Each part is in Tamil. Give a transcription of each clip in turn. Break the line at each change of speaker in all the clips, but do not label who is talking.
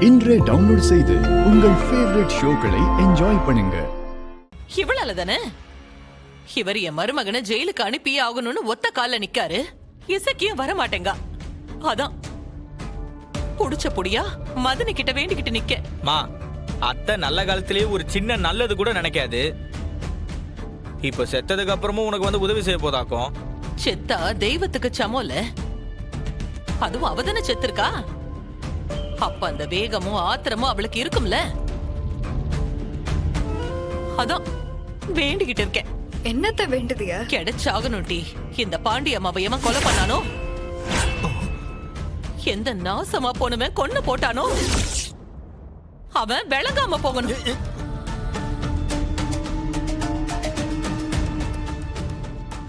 இன்றே டவுன்லோட் செய்து உங்கள் ஃபேவரட் ஷோக்களை என்ஜாய் பண்ணுங்க.
இவளால தானே இவர் என் மருமகனை ஜெயிலுக்கு அனுப்பி ஆகணும்னு ஒத்த கால நிக்காரு. இசக்கியும் வர மாட்டேங்க. அதான் புடிச்ச புடியா மதனி கிட்ட வேண்டிக்கிட்டு நிக்க.
மா, அத்தை நல்ல காலத்திலேயே ஒரு சின்ன நல்லது கூட நினைக்காது. இப்ப செத்ததுக்கு அப்புறமும் உனக்கு வந்து உதவி செய்ய போதாக்கும்.
செத்தா தெய்வத்துக்கு சமோல, அதுவும் அவதானே செத்துருக்கா. அப்ப அந்த வேகமும் ஆத்திரமும் அவளுக்கு இருக்கும்ல. அதான் வேண்டிக்கிட்டு இருக்கேன்.
என்னத்த வேண்டுதியா?
கிடைச்சாகணும் டி. இந்த பாண்டி அம்மாவை எவன் கொலை பண்ணானோ, எந்த நாசமா போனவன் கொன்னு போட்டானோ, அவன் விளங்காம போகணும்.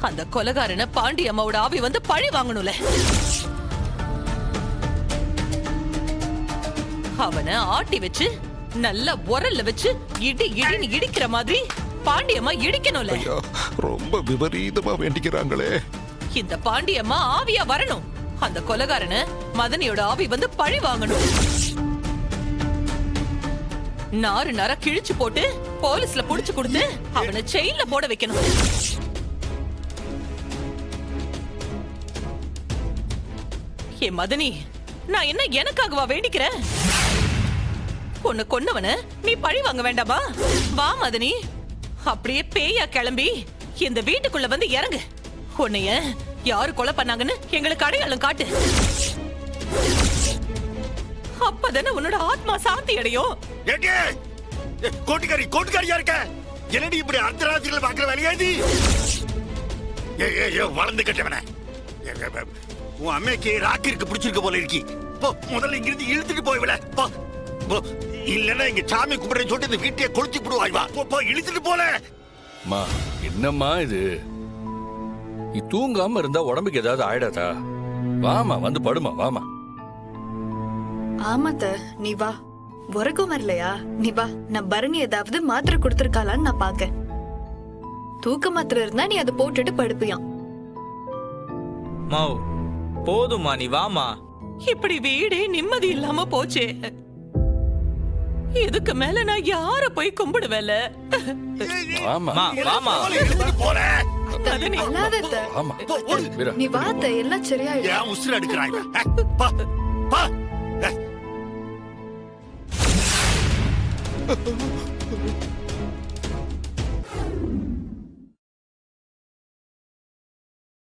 அந்த கொலைகாரனை பாண்டி அம்மாவோட ஆவி வந்து பழி வாங்கணும்ல. அவனை ஆட்டி வச்சு நல்ல உரல்ல வச்சு இடி இடின்னு இடிக்கிற மாதிரி பாண்டியம்மா இடிக்கணும்ல.
ரொம்ப விபரீதமா வேண்டிக்கிறாங்களே.
இந்த பாண்டியம்மா ஆவியா வரணும். அந்த கொலைகாரனை மதனியோட ஆவி வந்து பழி வாங்கணும். நாறு நர கிழிச்சு போட்டு போலீஸ்ல புடிச்சு கொடுத்து அவனை செயின்ல போட வைக்கணும். ஏ மதனி, நான் என்ன எனக்காகவா வேண்டிக்கிறேன்? உன்னை கொன்னவன நீ பழி வாங்க வேண்டாமா? வா மதனி, அப்படியே பேயா கிளம்பி இந்த வீட்டுக்குள்ள வந்து இறங்கு. உன்னைய யாரு கொலை பண்ணாங்கன்னு எங்களுக்கு அடையாளம் காட்டு. அப்பதானே உன்னோட ஆத்மா சாந்தி அடையும்.
கோட்டுக்காரியா இருக்க என்னடி இப்படி அர்த்தராத்திரிகள் பாக்குற வேலையாதி? வளர்ந்து கட்டவன உன் அம்மைக்கு ராக்கிற்கு பிடிச்சிருக்க போல இருக்கி. முதல்ல இங்கிருந்து இழுத்துட்டு போய்விட. இல்லன்னா இங்க சாமி கும்பிடுறேன்னு சொல்லிட்டு இந்த வீட்டையே கொளுத்தி விடுவாய். வா இழுத்துட்டு போல.
மா, என்னம்மா இது? நீ தூங்காம இருந்தா உடம்புக்கு ஏதாவது ஆயிடாதா? வாமா, வந்து படுமா, வாமா.
ஆமாத்த, நீ வா. உறக்கம் வரலையா? நீ வா, நான் பரணி ஏதாவது மாத்திரை கொடுத்திருக்காளான்னு நான் பாக்க. தூக்க மாத்திரை இருந்தா நீ அதை போட்டுட்டு படுப்பியாம்.
மாவ், போதுமா, நீ வாமா.
இப்படி வீடே நிம்மதி இல்லாம போச்சே. இதுக்கு மேல நான் யார போய் கும்பிடுவேல?
வாமா,
வாமா.
இழுத்துட்டு போல.
அல்லாதத்த,
வாமா.
நீ வாத்த, எல்லாம் சரியாயிடும்.
ஏன் உசுறு எடுக்கிறாய்?